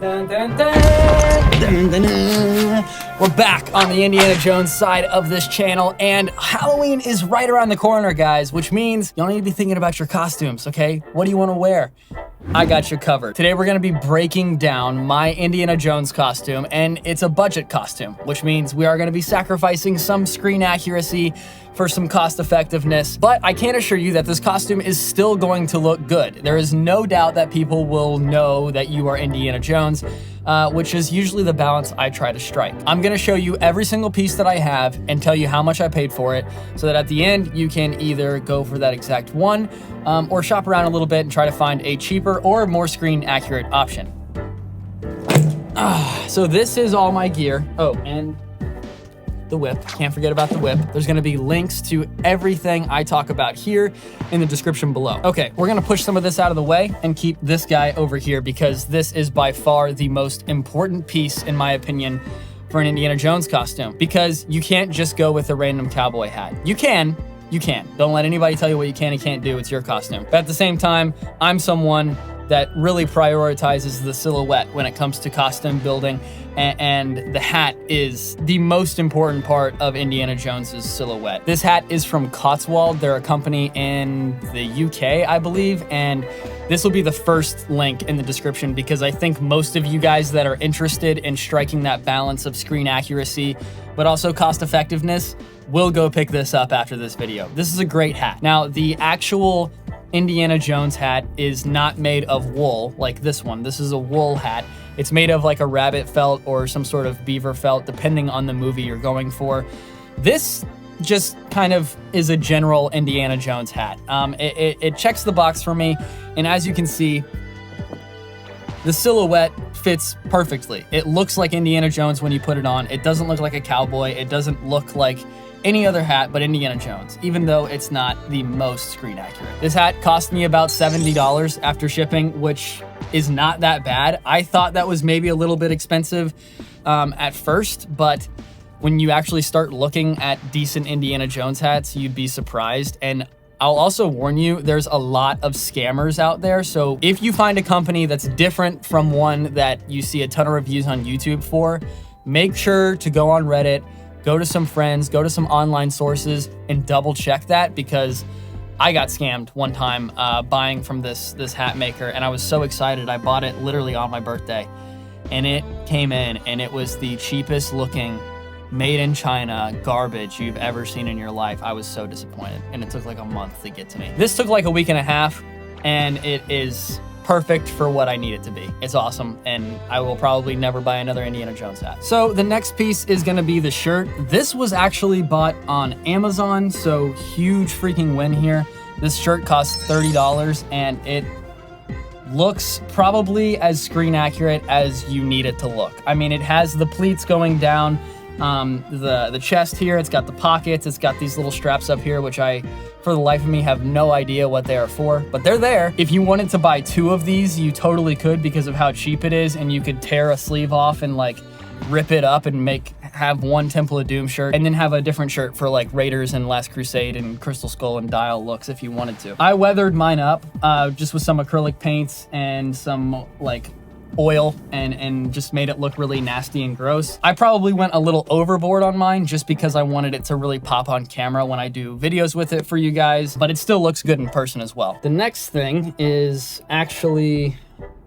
Dun, dun, dun. Dun, dun, dun. We're back on the Indiana Jones side of this channel, and Halloween is right around the corner, guys, which means you don't need to be thinking about your costumes, okay? What do you want to wear? I got you covered. Today we're gonna be breaking down my Indiana Jones costume, and it's a budget costume, which means we are gonna be sacrificing some screen accuracy for some cost effectiveness, but I can assure you that this costume is still going to look good. There is no doubt that people will know that you are Indiana Jones, which is usually the balance I try to strike. I'm gonna show you every single piece that I have and tell you how much I paid for it, so that at the end you can either go for that exact one or shop around a little bit and try to find a cheaper or more screen accurate option. So this is all my gear. Oh, and the whip. Can't forget about the whip. There's gonna be links to everything I talk about here in the description below. Okay, we're gonna push some of this out of the way and keep this guy over here because this is by far the most important piece, in my opinion, for an Indiana Jones costume, because you can't just go with a random cowboy hat. You can. Don't let anybody tell you what you can and can't do. It's your costume. But at the same time, I'm someone that really prioritizes the silhouette when it comes to costume building, and the hat is the most important part of Indiana Jones's silhouette. This hat is from Cotswold. They're a company in the UK, I believe, and this will be the first link in the description because I think most of you guys that are interested in striking that balance of screen accuracy but also cost effectiveness will go pick this up after this video. This is a great hat. Now, the actual Indiana Jones hat is not made of wool like this one. This is a wool hat. It's made of like a rabbit felt or some sort of beaver felt, depending on the movie you're going for. This just kind of is a general Indiana Jones hat. It checks the box for me, and as you can see, the silhouette fits perfectly. It looks like Indiana Jones when you put it on. It doesn't look like a cowboy. It doesn't look like any other hat but Indiana Jones, even though it's not the most screen accurate. This hat cost me about $70 after shipping, which is not that bad. I thought that was maybe a little bit expensive at first, but when you actually start looking at decent Indiana Jones hats, you'd be surprised. And I'll also warn you, there's a lot of scammers out there. So if you find a company that's different from one that you see a ton of reviews on YouTube for, make sure to go on Reddit, go to some friends, go to some online sources, and double check that, because I got scammed one time buying from this hat maker, and I was so excited. I bought it literally on my birthday, and it came in, and it was the cheapest looking made in China garbage you've ever seen in your life. I was so disappointed, and it took like a month to get to me. This took like a week and a half, and it is perfect for what I need it to be. It's awesome, and I will probably never buy another Indiana Jones hat. So the next piece is gonna be the shirt. This was actually bought on Amazon, so huge freaking win here. This shirt costs $30, and it looks probably as screen accurate as you need it to look. I mean, it has the pleats going down the chest here. It's got the pockets. It's got these little straps up here, which I, for the life of me, have no idea what they are for, but they're there. If you wanted to buy two of these, you totally could because of how cheap it is, and you could tear a sleeve off and like rip it up and have one Temple of Doom shirt and then have a different shirt for like Raiders and Last Crusade and Crystal Skull and Dial looks if you wanted to. I weathered mine up just with some acrylic paints and some like oil and just made it look really nasty and gross. I probably went a little overboard on mine just because I wanted it to really pop on camera when I do videos with it for you guys, but it still looks good in person as well. The next thing is actually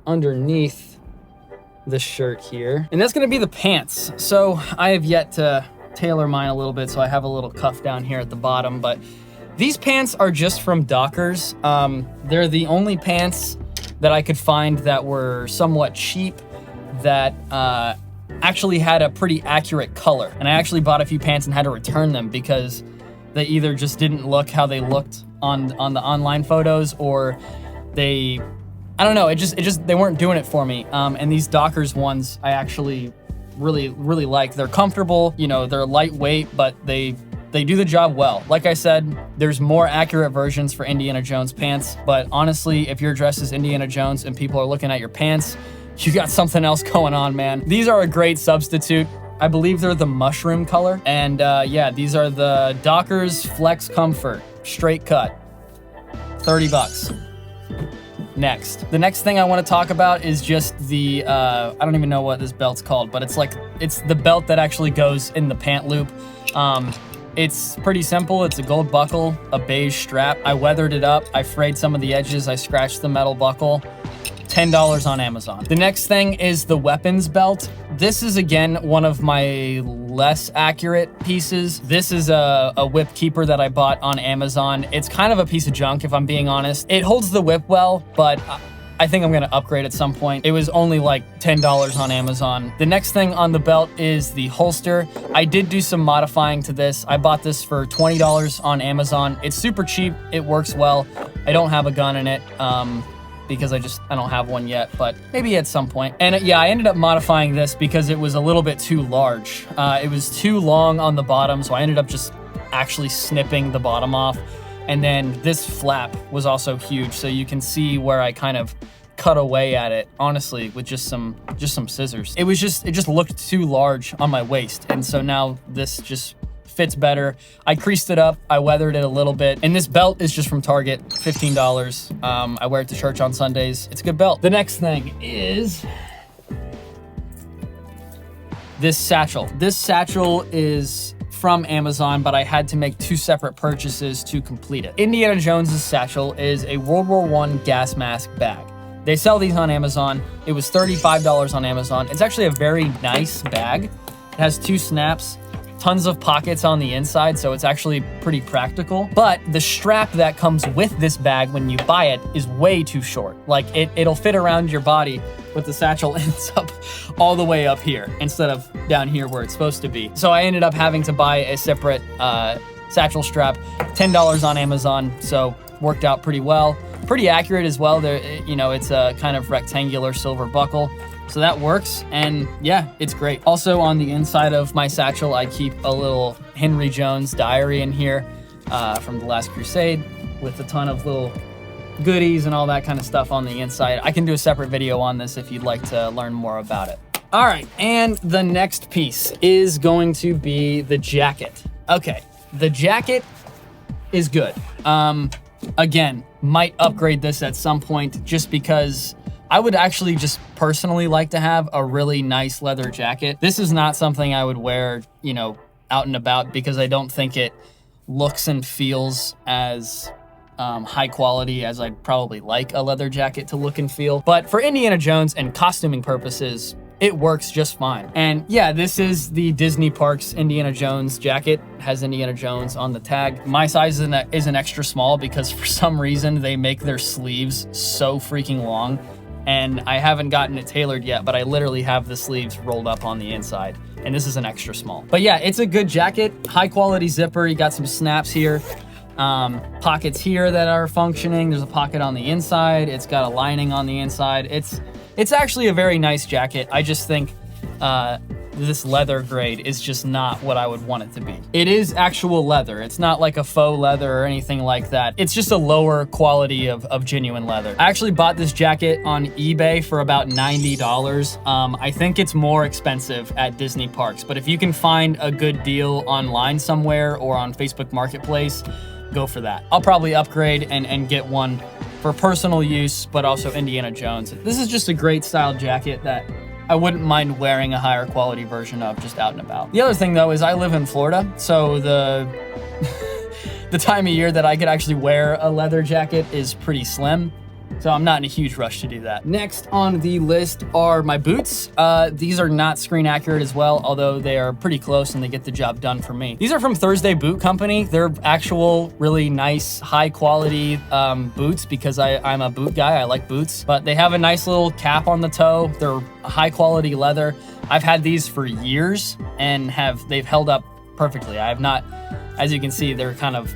underneath the shirt here, and that's gonna be the pants. So I have yet to tailor mine a little bit, so I have a little cuff down here at the bottom, but these pants are just from Dockers. They're the only pants that I could find that were somewhat cheap that actually had a pretty accurate color. And I actually bought a few pants and had to return them because they either just didn't look how they looked on the online photos, or I don't know, they weren't doing it for me. And these Dockers ones I actually really like. They're comfortable, you know, they're lightweight, but they do the job well. Like I said, there's more accurate versions for Indiana Jones pants, but honestly, if you're dressed as Indiana Jones and people are looking at your pants, you got something else going on, man. These are a great substitute. I believe they're the mushroom color. And yeah, these are the Dockers Flex Comfort, straight cut, $30. next. The next thing I want to talk about is just the, I don't even know what this belt's called, but it's the belt that actually goes in the pant loop. It's pretty simple. It's a gold buckle, a beige strap. I weathered it up. I frayed some of the edges. I scratched the metal buckle. $10 on Amazon. The next thing is the weapons belt. This is, again, one of my less accurate pieces. This is a whip keeper that I bought on Amazon. It's kind of a piece of junk, if I'm being honest. It holds the whip well, but I think I'm gonna upgrade at some point. It was only like $10 on Amazon. The next thing on the belt is the holster. I did do some modifying to this. I bought this for $20 on Amazon. It's super cheap, it works well. I don't have a gun in it, because I don't have one yet, but maybe at some point. And yeah, I ended up modifying this because it was a little bit too large. It was too long on the bottom, so I ended up just actually snipping the bottom off. And then this flap was also huge, so you can see where I kind of cut away at it, honestly, with just some scissors. It just looked too large on my waist, and so now this just fits better. I creased it up, I weathered it a little bit, and this belt is just from Target, $15. I wear it to church on Sundays. It's a good belt. The next thing is this satchel. This satchel is from Amazon, but I had to make 2 separate purchases to complete it. Indiana Jones's satchel is a World War I gas mask bag. They sell these on Amazon. It was $35 on Amazon. It's actually a very nice bag. It has 2 snaps, tons of pockets on the inside, so it's actually pretty practical. But the strap that comes with this bag when you buy it is way too short. Like it'll fit around your body, but the satchel ends up all the way up here instead of down here where it's supposed to be. So I ended up having to buy a separate satchel strap, $10 on Amazon, so worked out pretty well. Pretty accurate as well. There, it's a kind of rectangular silver buckle. So that works, and yeah, it's great. Also on the inside of my satchel, I keep a little Henry Jones diary in here from The Last Crusade with a ton of little goodies and all that kind of stuff on the inside. I can do a separate video on this if you'd like to learn more about it. All right, and the next piece is going to be the jacket. Okay, the jacket is good. Again, might upgrade this at some point just because I would actually just personally like to have a really nice leather jacket. This is not something I would wear, out and about because I don't think it looks and feels as high quality as I'd probably like a leather jacket to look and feel. But for Indiana Jones and costuming purposes, it works just fine. And yeah, this is the Disney Parks Indiana Jones jacket. It has Indiana Jones on the tag. My size is an extra small because for some reason they make their sleeves so freaking long. And I haven't gotten it tailored yet, but I literally have the sleeves rolled up on the inside. And this is an extra small. But yeah, it's a good jacket, high quality zipper. You got some snaps here, pockets here that are functioning. There's a pocket on the inside. It's got a lining on the inside. It's actually a very nice jacket. I just think this leather grade is just not what I would want it to be. It is actual leather. It's not like a faux leather or anything like that. It's just a lower quality of genuine leather. I actually bought this jacket on eBay for about $90. I think it's more expensive at Disney Parks, but if you can find a good deal online somewhere or on Facebook Marketplace, go for that. I'll probably upgrade and get one for personal use, but also Indiana Jones. This is just a great style jacket that I wouldn't mind wearing a higher quality version of just out and about. The other thing though is I live in Florida, so the time of year that I could actually wear a leather jacket is pretty slim. So I'm not in a huge rush to do that. Next on the list are my boots. These are not screen accurate as well, although they are pretty close and they get the job done for me. These are from Thursday Boot Company. They're actual really nice, high quality boots because I'm a boot guy. I like boots, but they have a nice little cap on the toe. They're high quality leather. I've had these for years and they've held up perfectly. I have not, as you can see, they're kind of,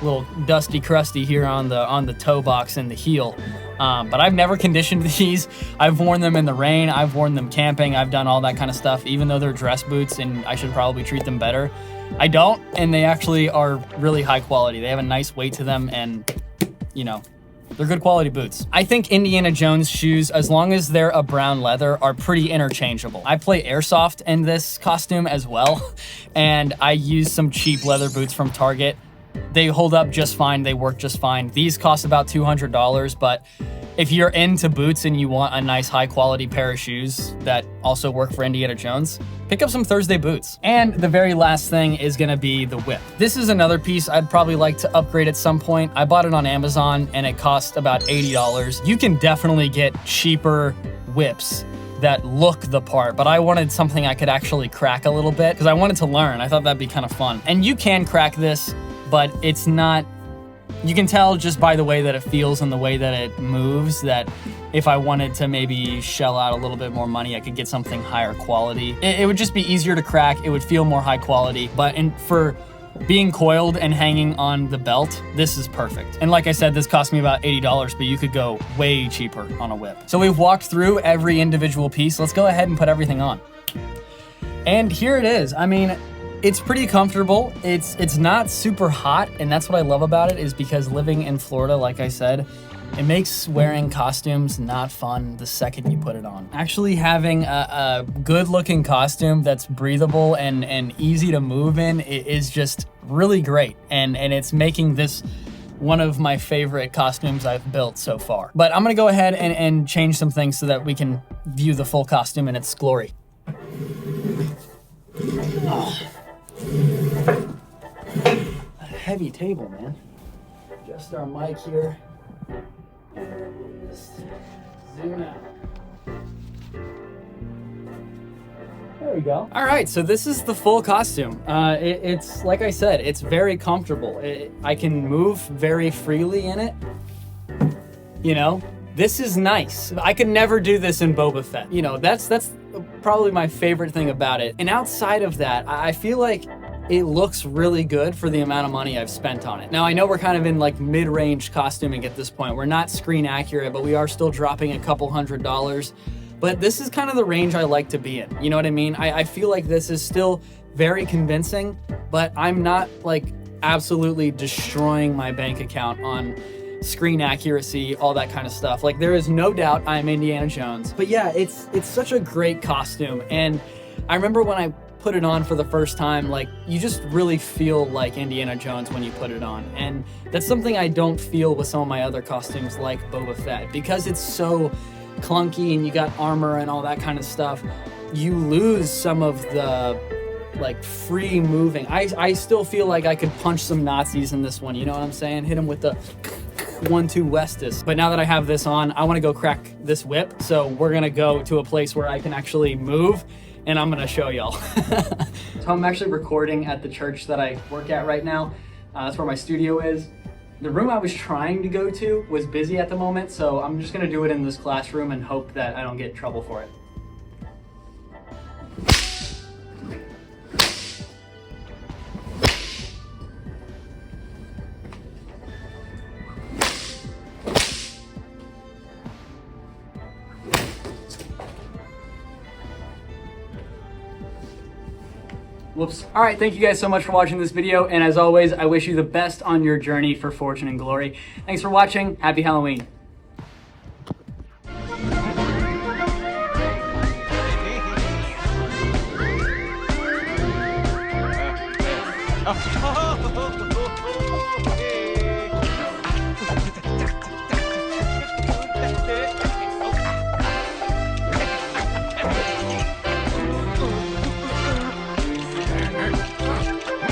little dusty crusty here on the toe box and the heel, but I've never conditioned these. I've worn them in the rain, I've worn them camping, I've done all that kind of stuff, even though they're dress boots and I should probably treat them better. I don't, and they actually are really high quality. They have a nice weight to them and they're good quality boots. I think Indiana Jones shoes, as long as they're a brown leather, are pretty interchangeable. I play airsoft in this costume as well, and I use some cheap leather boots from Target. they hold up just fine. They work just fine. These cost about $200, but if you're into boots and you want a nice high quality pair of shoes that also work for Indiana Jones, pick up some Thursday boots. And the very last thing is gonna be the whip. This is another piece I'd probably like to upgrade at some point. I bought it on Amazon and it cost about $80. You can definitely get cheaper whips that look the part, but I wanted something I could actually crack a little bit because I wanted to learn. I thought that'd be kind of fun. And you can crack this, but it's not, you can tell just by the way that it feels and the way that it moves that if I wanted to maybe shell out a little bit more money, I could get something higher quality. It would just be easier to crack. It would feel more high quality, but for being coiled and hanging on the belt, this is perfect. And like I said, this cost me about $80, but you could go way cheaper on a whip. So we've walked through every individual piece. Let's go ahead and put everything on. And here it is. I mean, it's pretty comfortable. It's not super hot, and that's what I love about it, is because living in Florida, like I said, it makes wearing costumes not fun the second you put it on. Actually having a good looking costume that's breathable and easy to move in is just really great. And it's making this one of my favorite costumes I've built so far. But I'm gonna go ahead and change some things so that we can view the full costume in its glory. Oh. A heavy table, man. Adjust our mic here. Just zoom out. There we go. All right, so this is the full costume. It's like I said, it's very comfortable. I can move very freely in it. You know, this is nice. I could never do this in Boba Fett. You know, that's probably my favorite thing about it. And outside of that, I feel like it looks really good for the amount of money I've spent on it. Now, I know we're kind of in like mid-range costuming at this point. We're not screen accurate, but we are still dropping a couple $100s. But this is kind of the range I like to be in. You know what I mean? I feel like this is still very convincing, but I'm not like absolutely destroying my bank account on screen accuracy, all that kind of stuff. Like, there is no doubt I'm Indiana Jones. But yeah, it's such a great costume. And I remember when I put it on for the first time, like, you just really feel like Indiana Jones when you put it on. And that's something I don't feel with some of my other costumes like Boba Fett. Because it's so clunky and you got armor and all that kind of stuff, you lose some of the like free moving. I still feel like I could punch some Nazis in this one, you know what I'm saying? Hit them with the 1-2 Westis. But now that I have this on, I want to go crack this whip. So we're gonna go to a place where I can actually move, and I'm gonna show y'all. So I'm actually recording at the church that I work at right now. That's where my studio is. The room I was trying to go to was busy at the moment, so I'm just gonna do it in this classroom and hope that I don't get in trouble for it. Whoops. All right, thank you guys so much for watching this video. And as always, I wish you the best on your journey for fortune and glory. Thanks for watching. Happy Halloween.